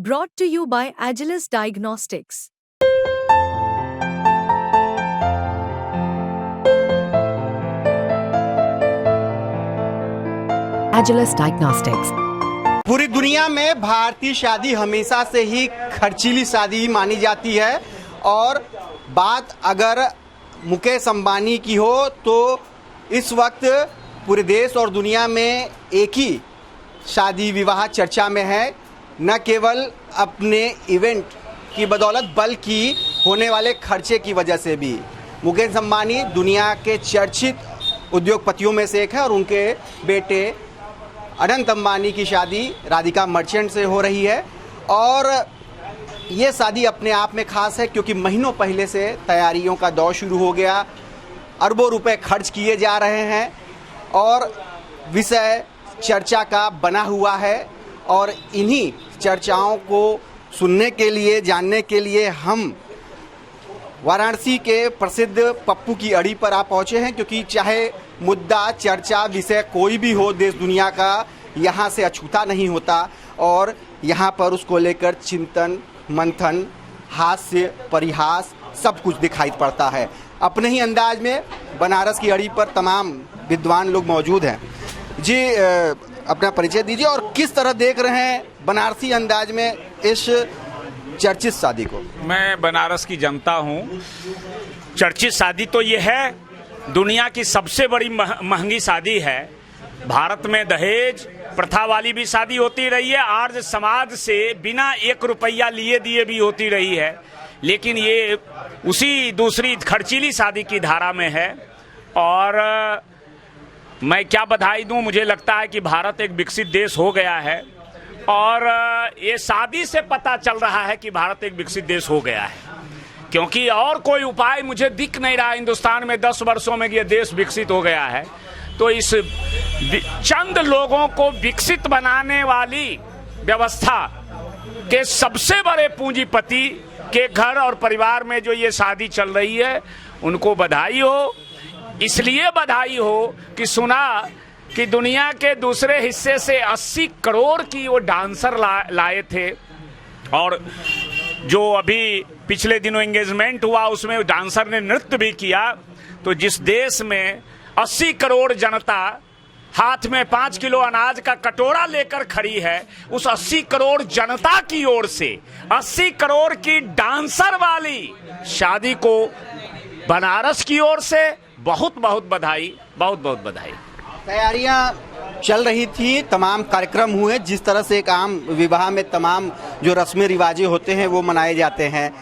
Brought to you by Agilus Diagnostics. Agilus Diagnostics. पूरी दुनिया में भारतीय शादी हमेशा से ही खर्चीली शादी मानी जाती है और बात अगर मुकेश अंबानी की हो तो इस वक्त पूरे देश और दुनिया में एक ही शादी विवाह चर्चा में है। न केवल अपने इवेंट की बदौलत बल्कि होने वाले खर्चे की वजह से भी। मुकेश अंबानी दुनिया के चर्चित उद्योगपतियों में से एक है और उनके बेटे अनंत अंबानी की शादी राधिका मर्चेंट से हो रही है और ये शादी अपने आप में खास है क्योंकि महीनों पहले से तैयारियों का दौर शुरू हो गया। अरबों रुपए खर्च किए जा रहे हैं और विषय चर्चा का बना हुआ है और इन्हीं चर्चाओं को सुनने के लिए, जानने के लिए हम वाराणसी के प्रसिद्ध पप्पू की अड़ी पर आप पहुंचे हैं क्योंकि चाहे मुद्दा, चर्चा, विषय कोई भी हो देश दुनिया का, यहाँ से अछूता नहीं होता और यहाँ पर उसको लेकर चिंतन, मंथन, हास्य, परिहास सब कुछ दिखाई पड़ता है। अपने ही अंदाज में बनारस की अड़ी पर तमाम विद्वान लोग मौजूद हैं। जी, अपना परिचय दीजिए और किस तरह देख रहे हैं बनारसी अंदाज में इस चर्चित शादी को। मैं बनारस की जनता हूँ। चर्चित शादी तो ये है, दुनिया की सबसे बड़ी महंगी शादी है। भारत में दहेज प्रथा वाली भी शादी होती रही है, आर्य समाज से बिना 1 रुपया लिए दिए भी होती रही है, लेकिन ये उसी दूसरी खर्चीली शादी की धारा में है। और मैं क्या बधाई दूं, मुझे लगता है कि भारत एक विकसित देश हो गया है और ये शादी से पता चल रहा है कि भारत एक विकसित देश हो गया है, क्योंकि और कोई उपाय मुझे दिख नहीं रहा हिंदुस्तान में 10 वर्षों में ये देश विकसित हो गया है। तो इस चंद लोगों को विकसित बनाने वाली व्यवस्था के सबसे बड़े पूंजीपति के घर और परिवार में जो ये शादी चल रही है, उनको बधाई हो। इसलिए बधाई हो कि सुना कि दुनिया के दूसरे हिस्से से 80 करोड़ की वो डांसर लाए थे और जो अभी पिछले दिनों एंगेजमेंट हुआ उसमें डांसर ने नृत्य भी किया। तो जिस देश में 80 करोड़ जनता हाथ में 5 किलो अनाज का कटोरा लेकर खड़ी है, उस 80 करोड़ जनता की ओर से 80 करोड़ की डांसर वाली शादी को बनारस की ओर से बहुत बहुत बधाई, बहुत बहुत बधाई। तैयारियां चल रही थी, तमाम कार्यक्रम हुए, जिस तरह से एक आम विवाह में तमाम जो रस्में रिवाजें होते हैं वो मनाए जाते हैं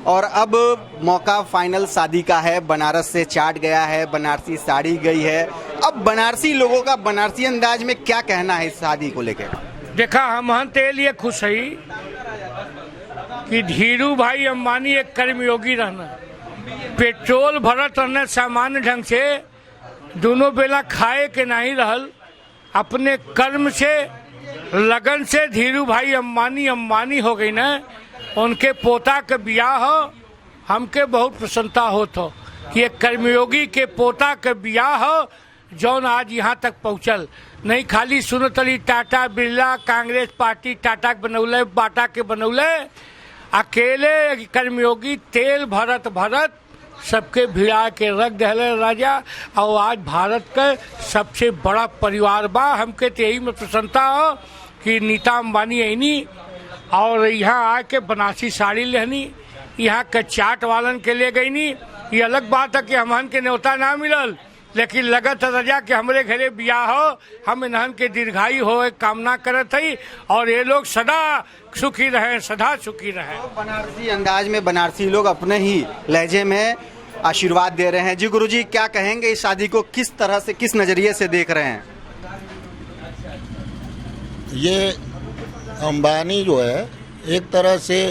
और अब मौका फाइनल शादी का है। बनारस से चाट गया है, बनारसी साड़ी गई है। अब बनारसी लोगों का बनारसी अंदाज में क्या कहना है इस शादी को लेकर? देखा, हम ते लिए खुश है कि धीरू भाई अंबानी एक कर्मयोगी रहना, पेट्रोल भरत रहने सामान्य ढंग से, दोनों बेला खाए के नहीं रहल, अपने कर्म से, लगन से धीरू भाई अंबानी हो गई ना। उनके पोता के बियाह हो, हमके बहुत प्रसन्नता होत हो कि एक कर्मयोगी के पोता के बियाह हो जौन आज यहाँ तक पहुँचल। नहीं खाली सुनतली टाटा बिरला कांग्रेस पार्टी टाटा के बनौले, बाटा के बनौले, अकेले कर्मयोगी तेल भरत सबके भिड़ा के रख दहले राजा। और आज भारत का सबसे बड़ा परिवार बा। हमके तो यही में प्रसन्नता हो कि नीता अंबानी आईनी और यहाँ आके बनारसी साड़ी लेनी, यहाँ के चाट वालन के ले गई नी। ये अलग बात है कि हमहन के न्योता ना मिलल, लेकिन लगत रजा कि हमरे घरे बियाह हो, हम इन्हन के दीर्घायु हो एक कामना करत हई और ये लोग सदा सुखी रहे, सदा सुखी रहे। बनारसी अंदाज में बनारसी लोग अपने ही लहजे में आशीर्वाद दे रहे हैं। जी गुरुजी, क्या कहेंगे इस शादी को किस तरह से, किस नजरिए से देख रहे हैं? ये अंबानी जो है एक तरह से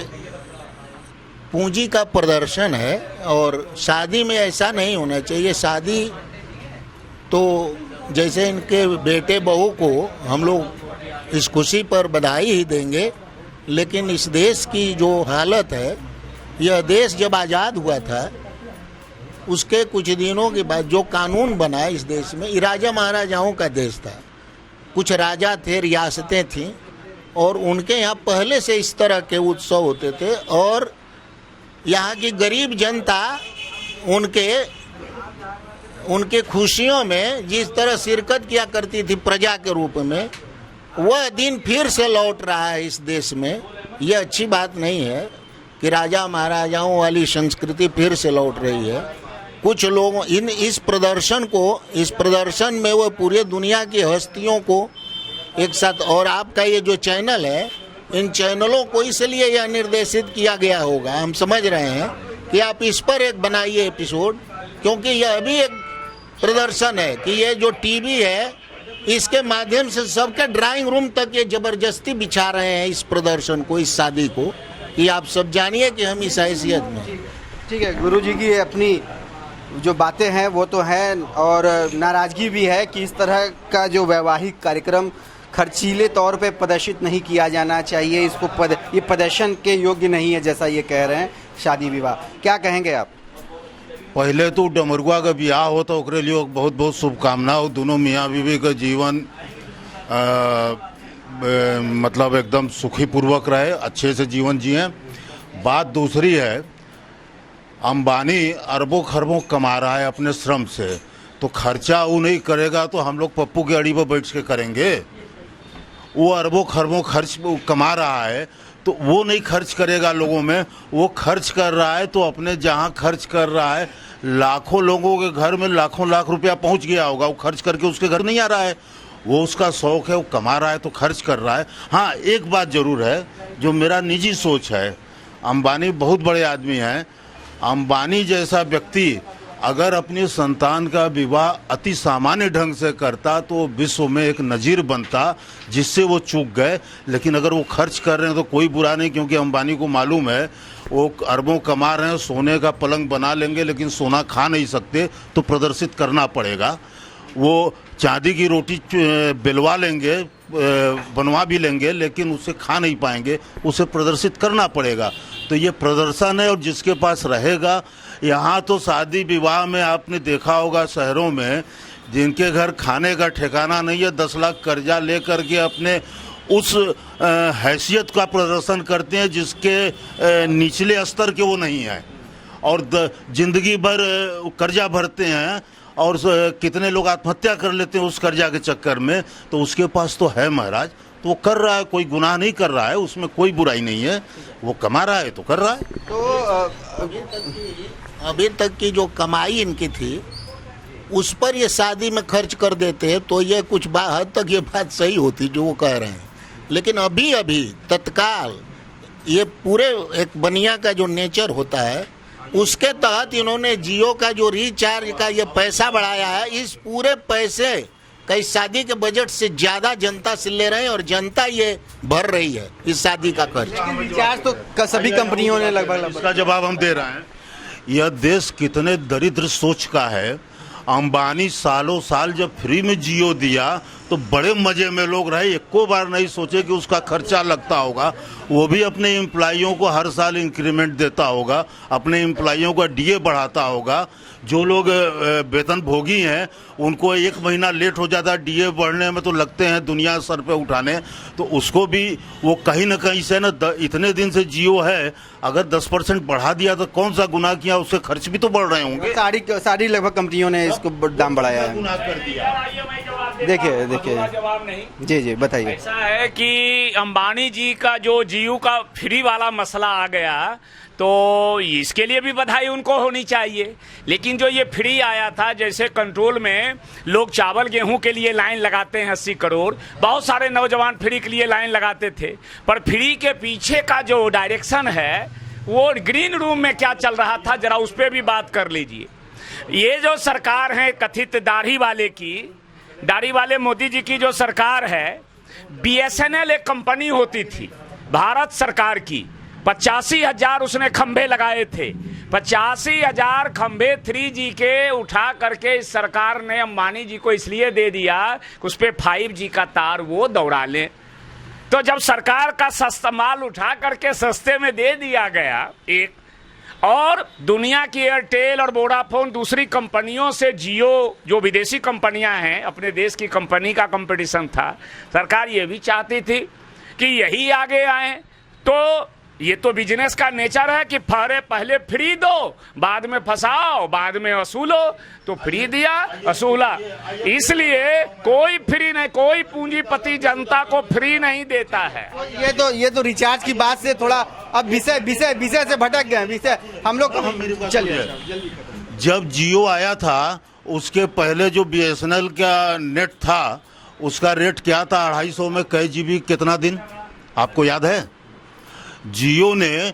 पूंजी का प्रदर्शन है और शादी में ऐसा नहीं होना चाहिए। शादी तो जैसे इनके बेटे बहू को हम लोग इस खुशी पर बधाई ही देंगे, लेकिन इस देश की जो हालत है, यह देश जब आज़ाद हुआ था उसके कुछ दिनों के बाद जो कानून बना इस देश में, ये राजा महाराजाओं का देश था। कुछ राजा थे, रियासतें थीं और उनके यहाँ पहले से इस तरह के उत्सव होते थे और यहाँ की गरीब जनता उनके खुशियों में जिस तरह शिरकत किया करती थी प्रजा के रूप में, वह दिन फिर से लौट रहा है इस देश में। यह अच्छी बात नहीं है कि राजा महाराजाओं वाली संस्कृति फिर से लौट रही है। कुछ लोगों इस प्रदर्शन में वो पूरे दुनिया की हस्तियों को एक साथ, और आपका ये जो चैनल है, इन चैनलों को इसलिए यह निर्देशित किया गया होगा, हम समझ रहे हैं कि आप इस पर एक बनाइए एपिसोड, क्योंकि यह भी एक प्रदर्शन है कि ये जो टीवी है इसके माध्यम से सबके ड्राइंग रूम तक ये जबरदस्ती बिछा रहे हैं इस प्रदर्शन को, इस शादी को, कि आप सब जानिए कि हम इस हैसियत में। ठीक है, गुरु जी की अपनी जो बातें हैं वो तो हैं, और नाराज़गी भी है कि इस तरह का जो वैवाहिक कार्यक्रम खर्चीले तौर पे प्रदर्शित नहीं किया जाना चाहिए, इसको ये प्रदर्शन के योग्य नहीं है जैसा ये कह रहे हैं शादी विवाह। क्या कहेंगे आप? पहले तो डमरुआ का ब्याह हो तो ओकरे लिए बहुत बहुत शुभकामना हो। दोनों मियाँ बीवी का जीवन मतलब एकदम सुखी पूर्वक रहे, अच्छे से जीवन जिए। बात दूसरी है, अंबानी अरबों खरबों कमा रहा है अपने श्रम से, तो खर्चा वो नहीं करेगा तो हम लोग पप्पू की अड़ी पर बैठ के करेंगे? वो अरबों खरबों खर्च कमा रहा है तो वो नहीं खर्च करेगा लोगों में, वो खर्च कर रहा है तो अपने जहाँ खर्च कर रहा है, लाखों लोगों के घर में लाखों लाख रुपया पहुंच गया होगा, वो खर्च करके उसके घर नहीं आ रहा है। वो उसका शौक है, वो कमा रहा है तो खर्च कर रहा है। हाँ, एक बात जरूर है जो मेरा निजी सोच है, अंबानी बहुत बड़े आदमी हैं, अंबानी जैसा व्यक्ति अगर अपनी संतान का विवाह अति सामान्य ढंग से करता तो विश्व में एक नज़ीर बनता, जिससे वो चूक गए। लेकिन अगर वो खर्च कर रहे हैं तो कोई बुरा नहीं, क्योंकि अंबानी को मालूम है वो अरबों कमा रहे हैं, सोने का पलंग बना लेंगे लेकिन सोना खा नहीं सकते, तो प्रदर्शित करना पड़ेगा। वो चांदी की रोटी बिलवा लेंगे, बनवा भी लेंगे, लेकिन उसे खा नहीं पाएंगे, उसे प्रदर्शित करना पड़ेगा। तो ये प्रदर्शन है, और जिसके पास रहेगा, यहाँ तो शादी विवाह में आपने देखा होगा शहरों में जिनके घर खाने का ठिकाना नहीं है, 10 लाख कर्जा ले करके अपने उस हैसियत का प्रदर्शन करते हैं जिसके निचले स्तर के वो नहीं है, और जिंदगी भर कर्जा भरते हैं, और कितने लोग आत्महत्या कर लेते हैं उस कर्जा के चक्कर में। तो उसके पास तो है महाराज, तो वो कर रहा है, कोई गुनाह नहीं कर रहा है, उसमें कोई बुराई नहीं है, वो कमा रहा है तो कर रहा है। तो अभी तक की जो कमाई इनकी थी उस पर ये शादी में खर्च कर देते तो ये कुछ हद तक ये बात सही होती जो वो कह रहे हैं। लेकिन अभी तत्काल ये पूरे एक बनिया का जो नेचर होता है उसके तहत इन्होंने जियो का जो रिचार्ज का ये पैसा बढ़ाया है, इस पूरे पैसे कई शादी के बजट से ज्यादा जनता से ले रहे हैं, और जनता ये भर रही है इस शादी का खर्च। रिचार्ज तो सभी कंपनियों ने लगभग इसका जवाब हम दे रहे हैं। यह देश कितने दरिद्र सोच का है। अंबानी सालों साल जब फ्री में जियो दिया तो बड़े मजे में लोग रहे, एको बार नहीं सोचे कि उसका खर्चा लगता होगा। वो भी अपने एम्प्लॉइयों को हर साल इंक्रीमेंट देता होगा, अपने एम्प्लॉइयों का डीए बढ़ाता होगा। जो लोग वेतन भोगी हैं उनको 1 महीना लेट हो जाता है डीए बढ़ने में, तो लगते हैं दुनिया सर पे उठाने। तो उसको भी वो कहीं ना कहीं से ना इतने दिन से जियो है, अगर 10% बढ़ा दिया तो कौन सा गुनाह किया, उससे खर्च भी तो बढ़ रहे होंगे। सारी लगभग कंपनियों ने इसको दाम बढ़ाया है। गुनाह कर दिया। देखिए जवाब नहीं। जी बताइए। ऐसा है कि अंबानी जी का जो जियो का फ्री वाला मसला आ गया तो इसके लिए भी बधाई उनको होनी चाहिए। लेकिन जो ये फ्री आया था, जैसे कंट्रोल में लोग चावल गेहूं के लिए लाइन लगाते हैं 80 करोड़, बहुत सारे नौजवान फ्री के लिए लाइन लगाते थे, पर फ्री के पीछे का जो डायरेक्शन है वो ग्रीन रूम में क्या चल रहा था, जरा उस पर भी बात कर लीजिए। ये जो सरकार है कथित दाढ़ी वाले मोदी जी की जो सरकार है, BSNL एक कंपनी होती थी भारत सरकार की, 85,000 उसने खंभे लगाए थे। 85,000 खंभे 3G के उठा करके इस सरकार ने अंबानी जी को इसलिए दे दिया कि उस पर 5G का तार वो दौड़ा लें। तो जब सरकार का सस्ता माल उठा करके सस्ते में दे दिया गया एक, और दुनिया की एयरटेल और वोडाफोन दूसरी कंपनियों से जियो जो विदेशी कंपनियां हैं, अपने देश की कंपनी का कंपटीशन था। सरकार ये भी चाहती थी कि यही आगे आए। तो ये तो बिजनेस का नेचर है कि पहले फ्री दो, बाद में फंसाओ, बाद में वसूलो। तो फ्री दिया, वसूला। इसलिए कोई फ्री नहीं, कोई पूंजीपति जनता को फ्री नहीं देता है। ये तो रिचार्ज की बात से थोड़ा अब विषय से भटक गए। विषय हम लोग चलिए। जब जियो आया था उसके पहले जो BSNL का नेट था उसका रेट क्या था? 250 में कई GB कितना दिन, आपको याद है? जियो ने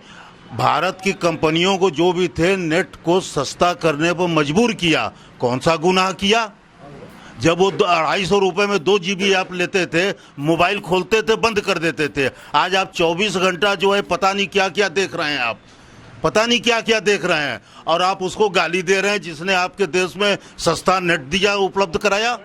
भारत की कंपनियों को जो भी थे नेट को सस्ता करने पर मजबूर किया। कौन सा गुनाह किया? जब वो 250 रुपए में 2 GB आप लेते थे, मोबाइल खोलते थे, बंद कर देते थे। आज आप 24 घंटा जो है पता नहीं क्या क्या देख रहे हैं, आप पता नहीं क्या क्या देख रहे हैं, और आप उसको गाली दे रहे हैं जिसने आपके देश में सस्ता नेट दिया, उपलब्ध कराया।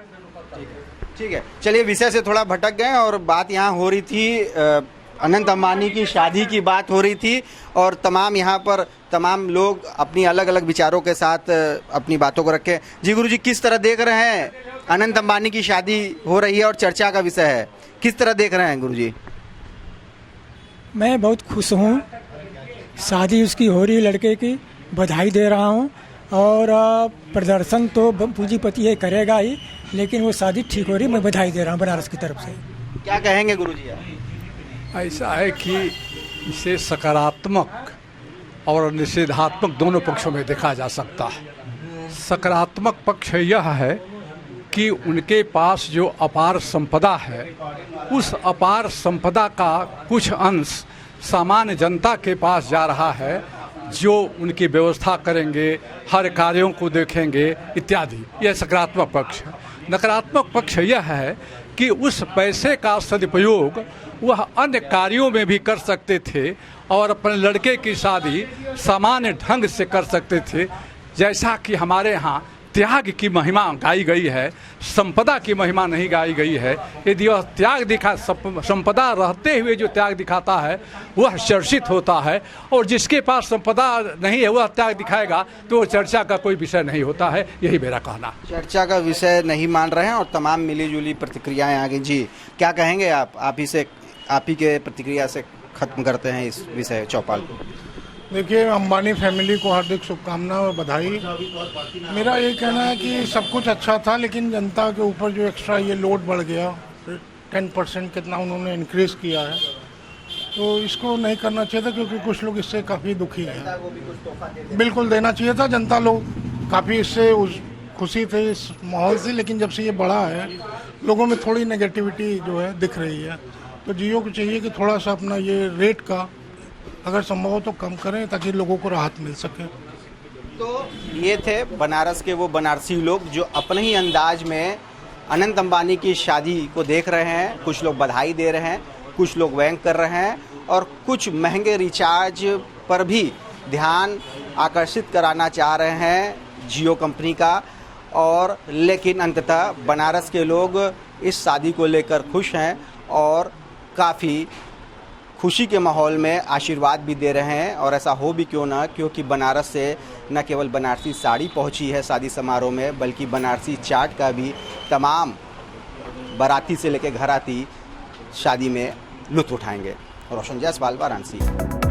ठीक है, चलिए विषय से थोड़ा भटक गए और बात यहाँ हो रही थी अनंत अंबानी की शादी की बात हो रही थी, और यहाँ पर तमाम लोग अपनी अलग अलग विचारों के साथ अपनी बातों को रखे। जी गुरुजी, किस तरह देख रहे हैं? अनंत अंबानी की शादी हो रही है और चर्चा का विषय है, किस तरह देख रहे हैं गुरुजी? मैं बहुत खुश हूँ, शादी उसकी हो रही है, लड़के की बधाई दे रहा हूँ। और प्रदर्शन तो पूंजीपति ये करेगा ही, लेकिन वो शादी ठीक हो रही, मैं बधाई दे रहा हूँ बनारस की तरफ से। क्या कहेंगे गुरुजी? ऐसा है कि इसे सकारात्मक और निषेधात्मक दोनों पक्षों में देखा जा सकता है। सकारात्मक पक्ष यह है कि उनके पास जो अपार संपदा है, उस अपार संपदा का कुछ अंश सामान्य जनता के पास जा रहा है, जो उनकी व्यवस्था करेंगे, हर कार्यों को देखेंगे इत्यादि। यह सकारात्मक पक्ष है। नकारात्मक पक्ष यह है कि उस पैसे का सदुपयोग वह अन्य कार्यों में भी कर सकते थे और अपने लड़के की शादी सामान्य ढंग से कर सकते थे। जैसा कि हमारे यहाँ त्याग की महिमा गाई गई है, संपदा की महिमा नहीं गाई गई है। यदि वह त्याग संपदा रहते हुए जो त्याग दिखाता है वह चर्चित होता है, और जिसके पास संपदा नहीं है वह त्याग दिखाएगा तो चर्चा का कोई विषय नहीं होता है। यही मेरा कहना। चर्चा का विषय नहीं मान रहे हैं और तमाम मिली जुली प्रतिक्रियाएं आ गई। जी क्या कहेंगे आप ही के प्रतिक्रिया से खत्म करते हैं इस विषय चौपाल को। देखिए, अंबानी फैमिली को हार्दिक शुभकामनाएं और बधाई। मेरा ये कहना है कि सब कुछ अच्छा था, लेकिन जनता के ऊपर जो एक्स्ट्रा ये लोड बढ़ गया, 10% कितना उन्होंने इंक्रीज़ किया है, तो इसको नहीं करना चाहिए था, क्योंकि कुछ लोग इससे काफ़ी दुखी हैं। बिल्कुल देना चाहिए था, जनता लोग काफ़ी इससे खुशी थे इस माहौल से, लेकिन जब से ये बढ़ा है लोगों में थोड़ी नेगेटिविटी जो है दिख रही है। तो जियो को चाहिए कि थोड़ा सा अपना ये रेट का अगर संभव हो तो कम करें, ताकि लोगों को राहत मिल सके। तो ये थे बनारस के वो बनारसी लोग जो अपने ही अंदाज में अनंत अंबानी की शादी को देख रहे हैं। कुछ लोग बधाई दे रहे हैं, कुछ लोग व्यंग कर रहे हैं, और कुछ महंगे रिचार्ज पर भी ध्यान आकर्षित कराना चाह रहे हैं जियो कंपनी का। और लेकिन अंततः बनारस के लोग इस शादी को लेकर खुश हैं और काफ़ी खुशी के माहौल में आशीर्वाद भी दे रहे हैं। और ऐसा हो भी क्यों ना, क्योंकि बनारस से न केवल बनारसी साड़ी पहुंची है शादी समारोह में, बल्कि बनारसी चाट का भी तमाम बाराती से लेकर घराती शादी में लुत्फ़ उठाएंगे। रोशन जायसवाल, वाराणसी।